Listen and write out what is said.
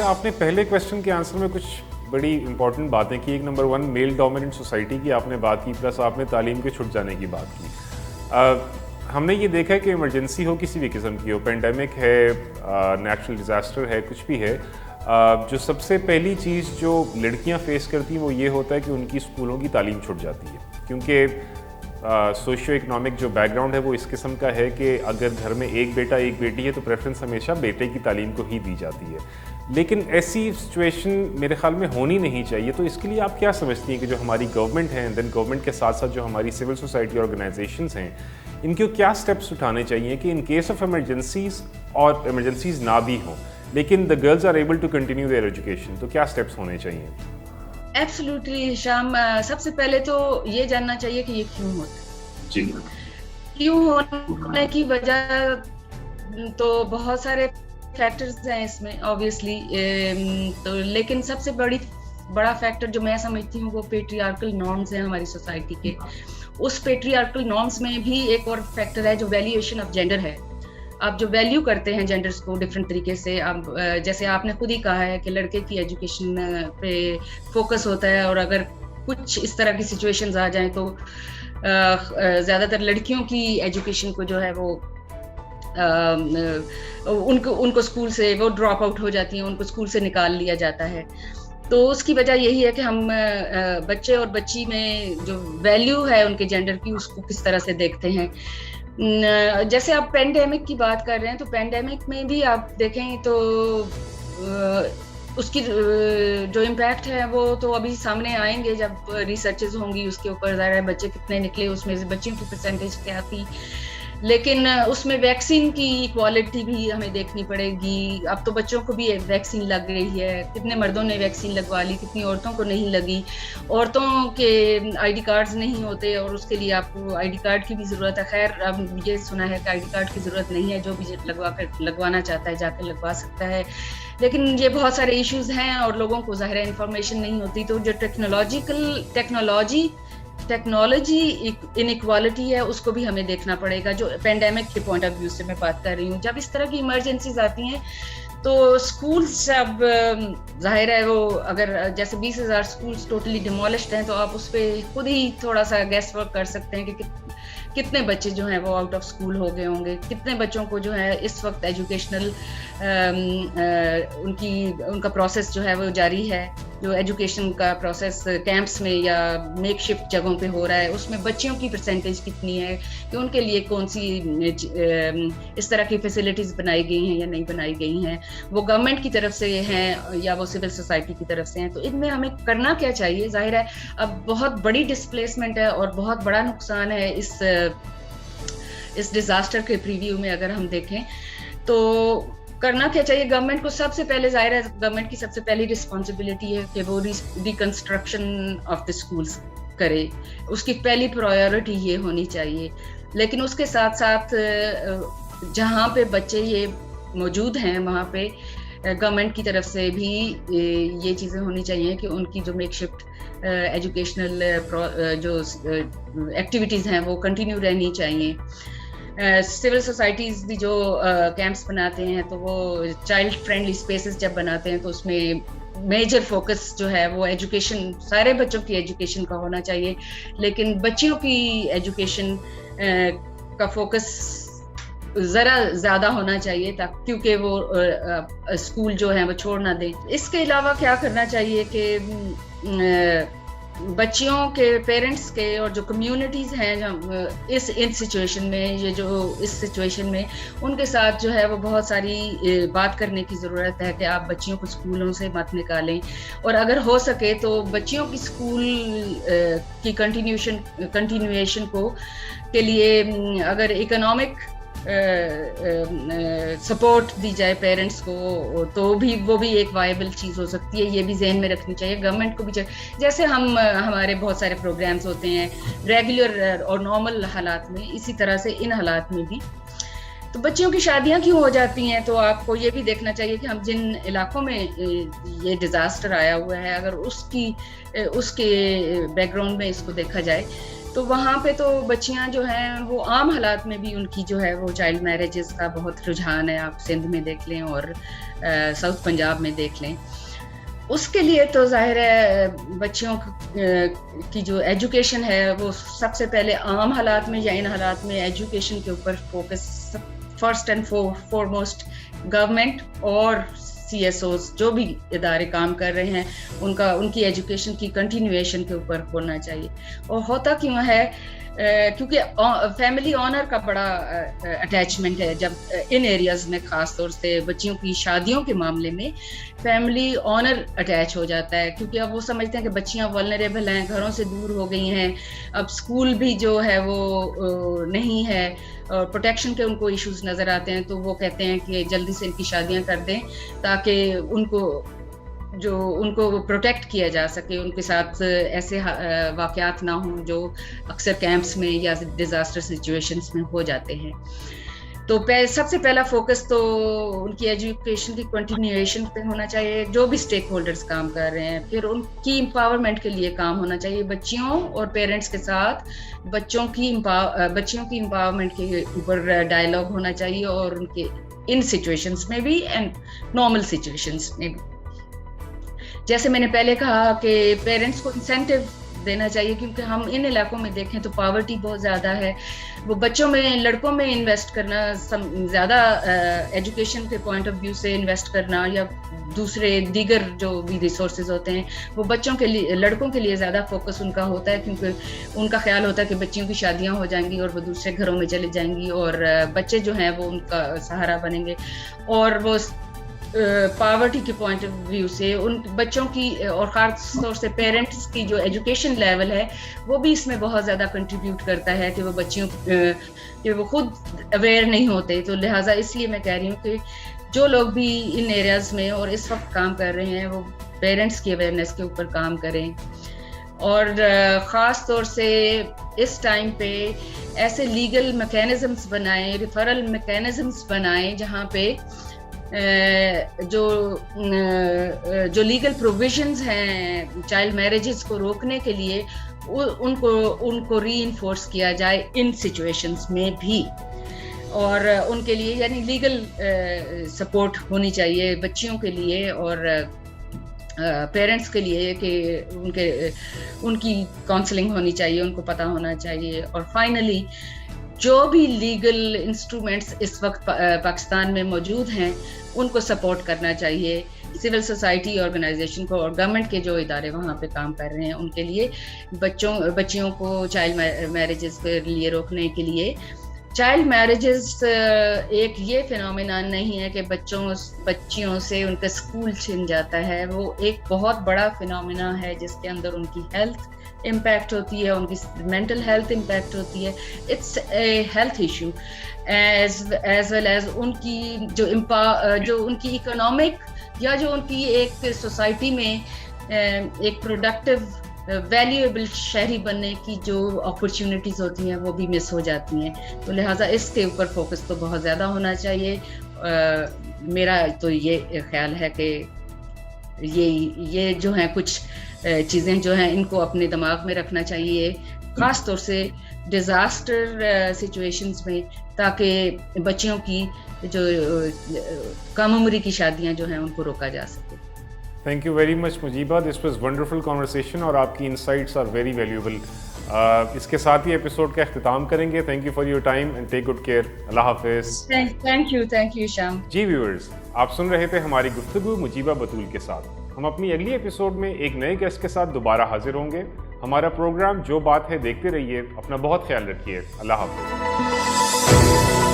آپ نے پہلے کویشچن کے آنسر میں کچھ بڑی امپورٹنٹ باتیں کی. ایک نمبر 1 میل ڈومیننٹ سوسائٹی کی آپ نے بات کی، پلس آپ نے تعلیم کے چھٹ جانے کی بات کی. ہم نے یہ دیکھا ہے کہ ایمرجنسی ہو کسی بھی قسم کی ہو، پینڈیمک ہے، نیچرل ڈیزاسٹر ہے، کچھ بھی ہے، جو سب سے پہلی چیز جو لڑکیاں فیس کرتی ہیں وہ یہ ہوتا ہے کہ ان کی اسکولوں کی تعلیم چھٹ جاتی ہے. کیونکہ سوشیو اکنامک جو بیک گراؤنڈ ہے وہ اس قسم کا ہے کہ اگر گھر میں ایک بیٹا ایک بیٹی ہے تو پریفرنس ہمیشہ بیٹے کی تعلیم کو ہی دی جاتی ہے. لیکن ایسی سچویشن میرے خیال میں ہونی نہیں چاہیے. تو اس کے لیے آپ کیا سمجھتی ہیں کہ جو ہماری گورنمنٹ ہے، دین گورنمنٹ کے ساتھ ساتھ جو ہماری سول سوسائٹی آرگنائزیشنز ہیں، ان کو کیا سٹیپس اٹھانے چاہیے کہ ان کیس آف ایمرجنسیز اور ایمرجنسیز نہ بھی ہوں لیکن the girls are able to continue their education, تو کیا سٹیپس ہونے چاہیے؟ ایبسلیوٹلی شام، سب سے پہلے تو یہ جاننا چاہیے کہ یہ کیوں ہوتا ہے. جی، کیوں ہونے کی وجہ تو بہت سارے فیکٹرز ہیں اس میں آبویسلی، تو لیکن سب سے بڑا فیکٹر جو میں سمجھتی ہوں وہ پیٹریارکل نارمز ہیں ہماری سوسائٹی کے. اس پیٹریارکل نارمز میں بھی ایک اور فیکٹر ہے جو ویلیویشن آف جینڈر ہے. آپ جو ویلیو کرتے ہیں جینڈرز کو ڈفرینٹ طریقے سے، اب جیسے آپ نے خود ہی کہا ہے کہ لڑکے کی ایجوکیشن پہ فوکس ہوتا ہے، اور اگر کچھ اس طرح کی سچویشنز آ جائیں تو زیادہ تر لڑکیوں کی ایجوکیشن کو جو ہے وہ ان کو اسکول سے وہ ڈراپ آؤٹ ہو جاتی ہیں، ان کو اسکول سے نکال لیا جاتا ہے. تو اس کی وجہ یہی ہے کہ ہم بچے اور بچی میں جو ویلیو ہے ان کے جینڈر کی، اس کو کس طرح سے دیکھتے ہیں. جیسے آپ پینڈیمک کی بات کر رہے ہیں تو پینڈیمک میں بھی آپ دیکھیں تو اس کی جو امپیکٹ ہے وہ تو ابھی سامنے آئیں گے جب ریسرچز ہوں گی اس کے اوپر. ظاہر ہے بچے کتنے نکلے، اس میں سے بچیوں کی پرسنٹیج کیا تھی، لیکن اس میں ویکسین کی کوالٹی بھی ہمیں دیکھنی پڑے گی. اب تو بچوں کو بھی ویکسین لگ رہی ہے، کتنے مردوں نے ویکسین لگوا لی، کتنی عورتوں کو نہیں لگی. عورتوں کے آئی ڈی کارڈز نہیں ہوتے اور اس کے لیے آپ کو آئی ڈی کارڈ کی بھی ضرورت ہے. خیر اب یہ سنا ہے کہ آئی ڈی کارڈ کی ضرورت نہیں ہے، جو بھی لگوانا چاہتا ہے جا کے لگوا سکتا ہے. لیکن یہ بہت سارے ایشوز ہیں اور لوگوں کو ظاہر انفارمیشن نہیں ہوتی. تو جو ٹیکنالوجی انیکوالٹی ہے اس کو بھی ہمیں دیکھنا پڑے گا. جو پینڈیمک کے پوائنٹ آف ویو سے میں بات کر رہی ہوں، جب اس طرح کی ایمرجنسیز آتی ہیں تو اسکولس اب ظاہر ہے وہ اگر جیسے 20,000 اسکولس ٹوٹلی ڈیمولشڈ ہیں تو آپ اس پہ خود ہی تھوڑا سا گیس ورک کر سکتے ہیں کہ کتنے بچے جو ہیں وہ آؤٹ آف اسکول ہو گئے ہوں گے، کتنے بچوں کو جو ہے اس وقت ایجوکیشنل ان کا پروسیس جو ہے وہ جاری ہے. جو ایجوکیشن کا پروسیس کیمپس میں یا میک شفٹ جگہوں پہ ہو رہا ہے، اس میں بچیوں کی پرسنٹیج کتنی ہے، کہ ان کے لیے کون سی اس طرح کی فیسلٹیز بنائی گئی ہیں یا نہیں بنائی گئی ہیں، وہ گورنمنٹ کی طرف سے ہیں یا وہ سول سوسائٹی کی طرف سے ہیں. تو ان میں ہمیں کرنا کیا چاہیے؟ ظاہر ہے اب بہت بڑی ڈسپلیسمنٹ ہے اور بہت بڑا نقصان ہے اس ڈیزاسٹر کے پریویو میں. اگر ہم دیکھیں تو کرنا کیا چاہیے گورنمنٹ کو؟ سب سے پہلے ظاہر ہے گورنمنٹ کی سب سے پہلی رسپانسبلٹی ہے کہ وہ ریکنسٹرکشن آف دی اسکولس کرے. اس کی پہلی پرائیورٹی یہ ہونی چاہیے. لیکن اس کے ساتھ ساتھ جہاں پہ بچے یہ موجود ہیں وہاں پہ گورنمنٹ کی طرف سے بھی یہ چیزیں ہونی چاہیے کہ ان کی جو میک شفٹ ایجوکیشنل جو ایکٹیویٹیز ہیں وہ کنٹینیو رہنی چاہیے. سول سوسائٹیز بھی جو کیمپس بناتے ہیں تو وہ چائلڈ فرینڈلی اسپیسز جب بناتے ہیں تو اس میں میجر فوکس جو ہے وہ ایجوکیشن، سارے بچوں کی ایجوکیشن کا ہونا چاہیے. لیکن بچیوں کی ایجوکیشن کا فوکس ذرا زیادہ ہونا چاہیے کیونکہ وہ اسکول جو ہیں وہ چھوڑ نہ دیں. اس کے علاوہ کیا کرنا چاہیے کہ بچیوں کے پیرنٹس کے اور جو کمیونٹیز ہیں ان سچویشن میں، یہ جو اس سچویشن میں ان کے ساتھ جو ہے وہ بہت ساری بات کرنے کی ضرورت ہے کہ آپ بچیوں کو اسکولوں سے مت نکالیں، اور اگر ہو سکے تو بچیوں کی اسکول کی کنٹینیویشن کے لیے اگر اکنامک سپورٹ دی جائے پیرنٹس کو تو بھی وہ بھی ایک وائبل چیز ہو سکتی ہے. یہ بھی ذہن میں رکھنی چاہیے گورنمنٹ کو بھی جیسے ہمارے بہت سارے پروگرامز ہوتے ہیں ریگولر اور نارمل حالات میں، اسی طرح سے ان حالات میں بھی. تو بچیوں کی شادیاں کیوں ہو جاتی ہیں؟ تو آپ کو یہ بھی دیکھنا چاہیے کہ ہم جن علاقوں میں یہ ڈیزاسٹر آیا ہوا ہے اگر اس کے بیک گراؤنڈ میں اس کو دیکھا جائے تو وہاں پہ تو بچیاں جو ہیں وہ عام حالات میں بھی ان کی جو ہے وہ چائلڈ میرجز کا بہت رجحان ہے. آپ سندھ میں دیکھ لیں اور ساؤتھ پنجاب میں دیکھ لیں. اس کے لیے تو ظاہر ہے بچیوں کی جو ایجوکیشن ہے وہ سب سے پہلے عام حالات میں یا ان حالات میں ایجوکیشن کے اوپر فوکس فرسٹ اینڈ فورموسٹ گورنمنٹ اور CSOs جو بھی ادارے کام کر رہے ہیں ان کی ایجوکیشن کی کنٹینیویشن کے اوپر ہونا چاہیے. اور ہوتا کیوں ہے کیونکہ فیملی آنر کا بڑا اٹیچمنٹ ہے جب ان ایریاز میں, خاص طور سے بچیوں کی شادیوں کے معاملے میں فیملی آنر اٹیچ ہو جاتا ہے, کیونکہ اب وہ سمجھتے ہیں کہ بچیاں ولنریبل ہیں, گھروں سے دور ہو گئی ہیں, اب اسکول بھی جو ہے وہ نہیں ہے اور پروٹیکشن کے ان کو ایشوز نظر آتے ہیں, تو وہ کہتے ہیں کہ جلدی سے ان کی شادیاں کر دیں تاکہ ان کو پروٹیکٹ کیا جا سکے, ان کے ساتھ ایسے واقعات نہ ہوں جو اکثر کیمپس میں یا ڈیزاسٹر سچویشنز میں ہو جاتے ہیں. تو سب سے پہلا فوکس تو ان کی ایجوکیشن کی کنٹینیویشن پہ ہونا چاہیے, جو بھی اسٹیک ہولڈرز کام کر رہے ہیں. پھر ان کی امپاورمنٹ کے لیے کام ہونا چاہیے, بچیوں اور پیرنٹس کے ساتھ بچیوں کی امپاورمنٹ کے اوپر ڈائلاگ ہونا چاہیے, اور ان کے ان سچویشنز میں بھی اینڈ نارمل سچویشنز میں بھی. جیسے میں نے پہلے کہا کہ پیرنٹس کو انسینٹیو دینا چاہیے, کیونکہ ہم ان علاقوں میں دیکھیں تو پاورٹی بہت زیادہ ہے. وہ بچوں میں, لڑکوں میں انویسٹ کرنا زیادہ, ایجوکیشن کے پوائنٹ آف ویو سے انویسٹ کرنا یا دوسرے دیگر جو بھی ریسورسز ہوتے ہیں وہ بچوں کے لیے, لڑکوں کے لیے زیادہ فوکس ان کا ہوتا ہے, کیونکہ ان کا خیال ہوتا ہے کہ بچیوں کی شادیاں ہو جائیں گی اور وہ دوسرے گھروں میں چلی جائیں گی اور بچے جو ہیں وہ ان کا سہارا بنیں گے. اور وہ پاورٹی کے پوائنٹ آف ویو سے ان بچوں کی اور خاص طور سے پیرنٹس کی جو ایجوکیشن لیول ہے وہ بھی اس میں بہت زیادہ کنٹریبیوٹ کرتا ہے کہ وہ بچیوں کہ وہ خود اویئر نہیں ہوتے. تو لہٰذا اس لیے میں کہہ رہی ہوں کہ جو لوگ بھی ان ایریاز میں اور اس وقت کام کر رہے ہیں وہ پیرنٹس کی اویئرنیس کے اوپر کام کریں, اور خاص طور سے اس ٹائم پہ ایسے لیگل میکینزمز بنائیں, ریفرل میکینزمز بنائیں جہاں پہ جو لیگل پروویژنز ہیں چائلڈ میرجز کو روکنے کے لیے ان کو ری انفورس کیا جائے ان سچویشنز میں بھی, اور ان کے لیے یعنی لیگل سپورٹ ہونی چاہیے بچیوں کے لیے اور پیرنٹس کے لیے کہ ان کی کاؤنسلنگ ہونی چاہیے, ان کو پتہ ہونا چاہیے. اور فائنلی جو بھی لیگل انسٹرومنٹس اس وقت پاکستان میں موجود ہیں ان کو سپورٹ کرنا چاہیے, سول سوسائٹی آرگنائزیشن کو اور گورنمنٹ کے جو ادارے وہاں پہ کام کر رہے ہیں ان کے لیے بچیوں کو چائلڈ میرجز کے لیے روکنے کے لیے. چائلڈ میرجز ایک یہ فینومینا نہیں ہے کہ بچیوں سے ان کا اسکول چھن جاتا ہے, وہ ایک بہت بڑا فینومینا ہے جس کے اندر ان کی ہیلتھ امپیکٹ ہوتی ہے, ان کی مینٹل ہیلتھ امپیکٹ ہوتی ہے. It's a health issue as well as ان کی جو ان کی اکنامک یا جو ان کی ایک سوسائٹی میں ایک پروڈکٹیو ویلیویبل شہری بننے کی جو اپرچونیٹیز ہوتی ہیں وہ بھی مس ہو جاتی ہیں. تو لہٰذا اس کے اوپر فوکس تو بہت زیادہ ہونا چاہیے. میرا تو یہ خیال ہے کہ یہ جو ہیں کچھ چیزیں جو ہیں ان کو اپنے دماغ میں رکھنا چاہیے, خاص طور سے ڈیزاسٹر سچویشنز میں, تاکہ بچیوں کی جو کم عمری کی شادیاں جو ہیں ان کو روکا جا سکے. Thank you very much Mujeeba, this was wonderful conversation اور آپ کی انسائٹس آر ویری ویلیوبل. اس کے ساتھ ہی ایپیسوڈ کا اختتام کریں گے. Thank you for your time and take good care. اللہ حافظ. تھینک یو شام. جی ویورز, آپ سن رہے تھے ہماری گفتگو مجیبہ بطول کے ساتھ. ہم اپنی اگلی ایپیسوڈ میں ایک نئے گیسٹ کے ساتھ دوبارہ حاضر ہوں گے. ہمارا پروگرام جو بات ہے دیکھتے رہیے. اپنا بہت خیال رکھیے. اللہ حافظ.